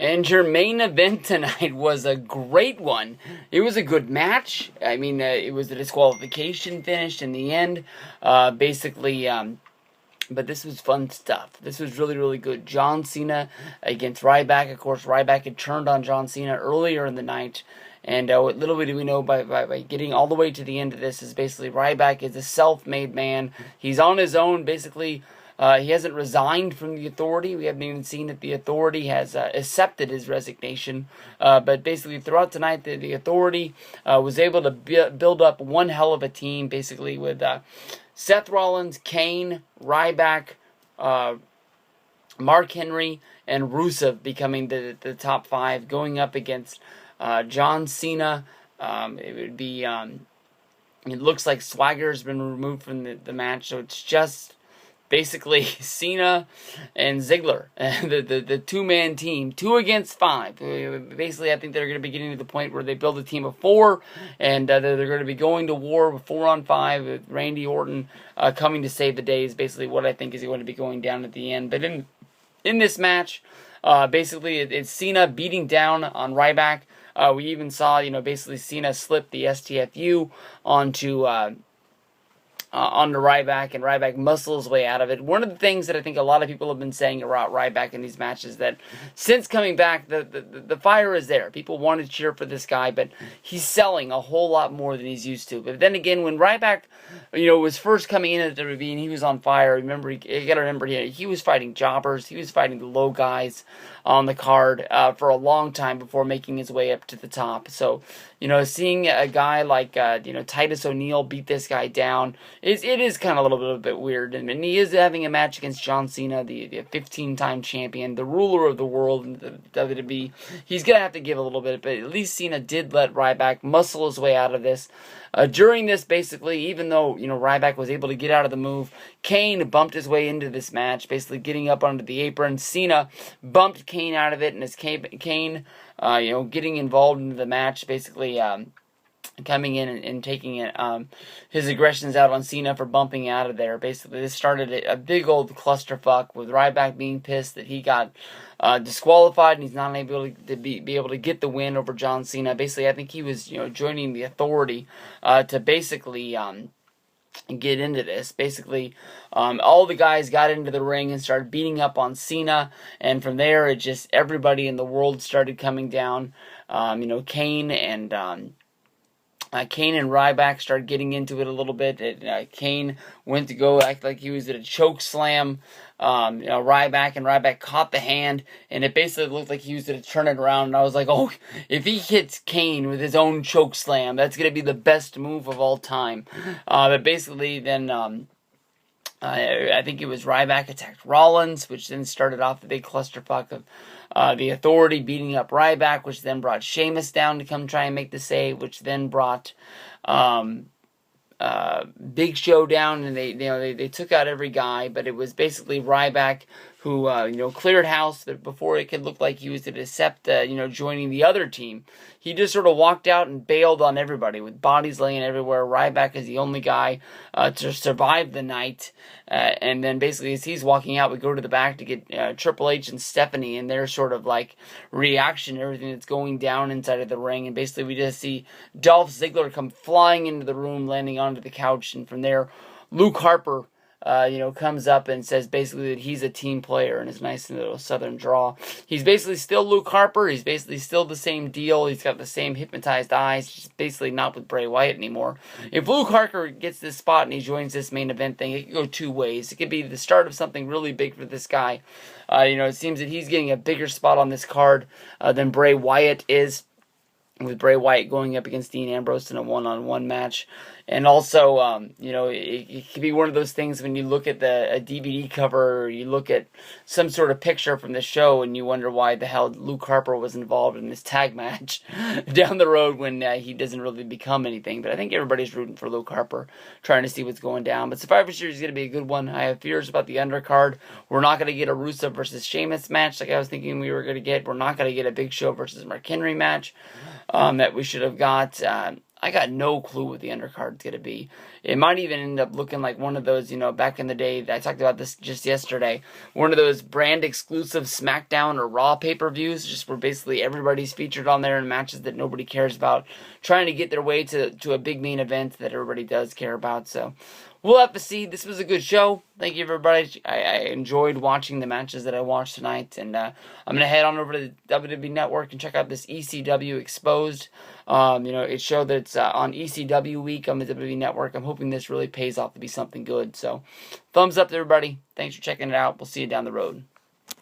And your main event tonight was a great one. It was a good match. I mean, it was a disqualification finish in the end. But this was fun stuff. This was really, really good. John Cena against Ryback. Of course, Ryback had turned on John Cena earlier in the night. And what little bit do we know by getting all the way to the end of this is basically Ryback is a self-made man. He's on his own, basically. He hasn't resigned from the Authority. We haven't even seen that the Authority has accepted his resignation. But basically, throughout tonight, the Authority was able to build up one hell of a team, basically, with Seth Rollins, Kane, Ryback, Mark Henry, and Rusev becoming the top five, going up against John Cena. It would be... it looks like Swagger's been removed from the match, so it's just... basically, Cena and Ziggler, the two-man team, 2 against 5. Basically, I think they're going to be getting to the point where they build a team of 4, and they're going to be going to war with 4-on-5, with Randy Orton coming to save the day is basically what I think is going to be going down at the end. But in this match, basically, it's Cena beating down on Ryback. We even saw, basically Cena slip the STFU onto Ryback, and Ryback muscles his way out of it. One of the things that I think a lot of people have been saying about Ryback in these matches, that since coming back, the fire is there. People want to cheer for this guy, but he's selling a whole lot more than he's used to. But then again, when Ryback, was first coming in at the WWE and he was on fire, you got to remember, he was fighting jobbers, he was fighting the low guys on the card for a long time before making his way up to the top. So, seeing a guy like, Titus O'Neil beat this guy down, it is kind of a little bit weird. And he is having a match against John Cena, the 15-time champion, the ruler of the world in the WWE. He's going to have to give a little bit, but at least Cena did let Ryback muscle his way out of this. During this, basically, even though, Ryback was able to get out of the move, Kane bumped his way into this match, basically getting up onto the apron. Cena bumped Kane out of it, and as Kane, getting involved into the match, basically, coming in and taking it, his aggressions out on Cena for bumping out of there. Basically, this started a big old clusterfuck with Ryback being pissed that he got disqualified and he's not able to be able to get the win over John Cena. Basically, I think he was joining the Authority to basically get into this. Basically, all the guys got into the ring and started beating up on Cena, and from there, it just everybody in the world started coming down. Kane and Ryback started getting into it a little bit. Kane went to go act like he was at a choke slam. Ryback caught the hand, and it basically looked like he was going to turn it around. And I was like, oh, if he hits Kane with his own choke slam, that's going to be the best move of all time. But basically, then I think it was Ryback attacked Rollins, which then started off the big clusterfuck of the Authority beating up Ryback, which then brought Sheamus down to come try and make the save, which then brought Big Show down, and they took out every guy, but it was basically Ryback who cleared house before it could look like he was to accept joining the other team. He just sort of walked out and bailed on everybody with bodies laying everywhere. Ryback is the only guy to survive the night, and then basically as he's walking out, we go to the back to get Triple H and Stephanie and their sort of like reaction to everything that's going down inside of the ring, and basically we just see Dolph Ziggler come flying into the room, landing onto the couch, and from there Luke Harper comes up and says basically that he's a team player in his nice little southern drawl. He's basically still Luke Harper. He's basically still the same deal. He's got the same hypnotized eyes. He's basically not with Bray Wyatt anymore. If Luke Harper gets this spot and he joins this main event thing, it could go two ways. It could be the start of something really big for this guy. It seems that he's getting a bigger spot on this card than Bray Wyatt is, with Bray Wyatt going up against Dean Ambrose in a one-on-one match. And also, it could be one of those things when you look at a DVD cover, or you look at some sort of picture from the show, and you wonder why the hell Luke Harper was involved in this tag match down the road when he doesn't really become anything. But I think everybody's rooting for Luke Harper, trying to see what's going down. But Survivor Series is going to be a good one. I have fears about the undercard. We're not going to get a Rusev versus Sheamus match like I was thinking we were going to get. We're not going to get a Big Show versus Mark Henry match that we should have got. I got no clue what the undercard is going to be. it might even end up looking like one of those, back in the day, I talked about this just yesterday, one of those brand exclusive SmackDown or Raw pay-per-views, just where basically everybody's featured on there in matches that nobody cares about, trying to get their way to a big main event that everybody does care about. So we'll have to see. This was a good show. Thank you, everybody. I enjoyed watching the matches that I watched tonight, and I'm going to head on over to the WWE Network and check out this ECW Exposed. It showed that it's on ECW week on the WWE Network. I'm hoping this really pays off to be something good. So, thumbs up to everybody. Thanks for checking it out. We'll see you down the road.